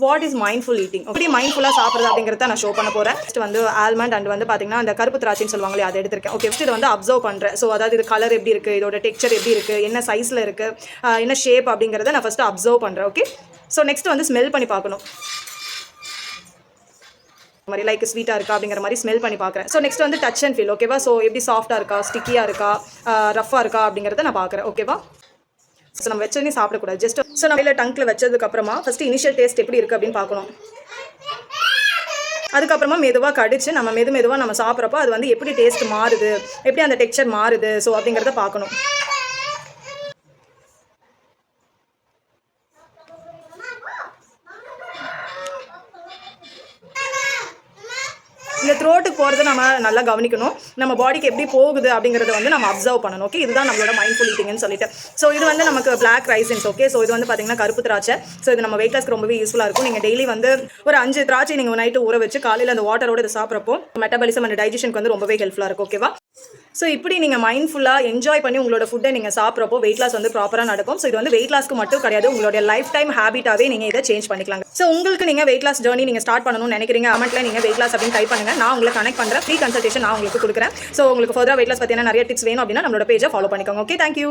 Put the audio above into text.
What is mindful eating எப்படி மைண்ட்ஃபுல்லாக சாப்பிட்றது அப்படிங்கிறத நான் ஷோ பண்ண போகிறேன். ஃபஸ்ட் வந்து ஆல்மண்ட் அண்ட் வந்து பார்த்தீங்கன்னா அந்த கருப்பு திராட்சைன்னு சொல்லுவாங்களே அதை எடுத்திருக்கேன். ஓகே, ஃபஸ்ட் இதை வந்து அப்சர்வ் பண்ணுறேன். ஸோ அதாவது இது கலர் எப்படி இருக்குது, இதோட டெக்ஸ்சர் எப்படி இருக்குது, என்ன சைஸில் இருக்குது, என்ன ஷேப் அப்படிங்கிறத நான் ஃபஸ்ட்டு அப்சர்வ் பண்ணுறேன். ஓகே, ஸோ நெக்ஸ்ட் வந்து ஸ்மெல் பண்ணி பார்க்கணும். மாதிரி லைக் ஸ்வீட்டாக இருக்கா அப்படிங்கிற மாதிரி ஸ்மெல் பண்ணி பார்க்குறேன். ஸோ நெக்ஸ்ட் வந்து டச் அண்ட் ஃபீல். ஓகேவா, ஸோ எப்படி சாஃப்ட்டாக இருக்கா, ஸ்டிக்கியாக இருக்கா, ரஃபாக இருக்கா அப்படிங்கிறத நான் பார்க்குறேன். ஓகேவா, ஸோ நம்ம வச்சோடனே சாப்பிடக்கூடாது. ஜஸ்ட் ஸோ நம்ம இல்லை டங்கில் வச்சதுக்கப்புறமா ஃபஸ்ட்டு இனிஷியல் டேஸ்ட் எப்படி இருக்குது அப்படின்னு பார்க்கணும். அதுக்கப்புறமா மெதுவாக கடிச்சு நம்ம மெதுவாக நம்ம சாப்பிட்றப்போ அது வந்து எப்படி டேஸ்ட் மாறுது, எப்படி அந்த டெக்ஸ்சர் மாறுது, ஸோ அப்படிங்கிறத பார்க்கணும். இந்த த்ரோட்டுக்கு போகிறது நம்ம நல்லா கவனிக்கணும். நம்ம பாடிக்கு எப்படி போகுது அப்படிங்கிறத வந்து நம்ம அப்சர்வ் பண்ணணும். ஓகே, இதுதான் நம்மளோட மைண்ட்ஃபுல் ஈட்டிங்னு சொல்லிட்டு. ஸோ இது வந்து நமக்கு பிளாக் ரைசின்ஸ். ஓகே, ஸோ இது வந்து பார்த்தீங்கன்னா கருப்பு திராட்சை. ஸோ இது நம்ம வெயிட் லாஸ்க்கு ரொம்பவே யூஸ்ஃபுல்லாக இருக்கும். நீங்கள் டெய்லி வந்து ஒரு 5 திராட்சை நீங்கள் நைட்டு ஊற வச்சு காலையில் அந்த வாட்டரோட இதை சாப்பிட்றப்போ மெட்டபாலிசம் அண்ட் டைஜஷனுக்கு வந்து ரொம்பவே ஹெல்ப்ஃபுல்லாக இருக்கும். ஓகேவா, ஸோ இப்படி நீங்கள் மைண்ட்ஃபுல்லாக என்ஜாய் பண்ணி உங்களோட ஃபுட்டை நீங்கள் சாப்பிட்றப்போ வெயிட் லாஸ் வந்து ப்ராப்பராக நடக்கும். ஸோ இது வந்து வெயிட் லாஸ்க்கு மட்டும் கிடையாது, உங்களுடைய லைஃப் டைம் ஹேபிட்டாகவே நீங்கள் இதை சேஞ்ச் பண்ணிக்கலாங்க. ஸோ உங்களுக்கு நீங்கள் வெயிட் லாஸ் ஜர்னி நீங்கள் ஸ்டார்ட் பண்ணணும்னு நினைக்கிறீங்க, கமெண்ட்டில் நீங்கள் வெயிட் லாஸ் அப்படின்னு டைப் பண்ணுங்கள். நான் உங்களுக்கு கனெக்ட் பண்ணுறேன். ஃப்ரீ கன்சல்டேஷன் நான் உங்களுக்கு கொடுக்குறேன். ஸோ உங்களுக்கு ஃபர்தராக வெயிட் லாஸ் பற்றியான நிறைய டிப்ஸ் வேணும் அப்படின்னா நம்மளோட பேஜை ஃபாலோ பண்ணிக்கோங்க. Okay, thank you.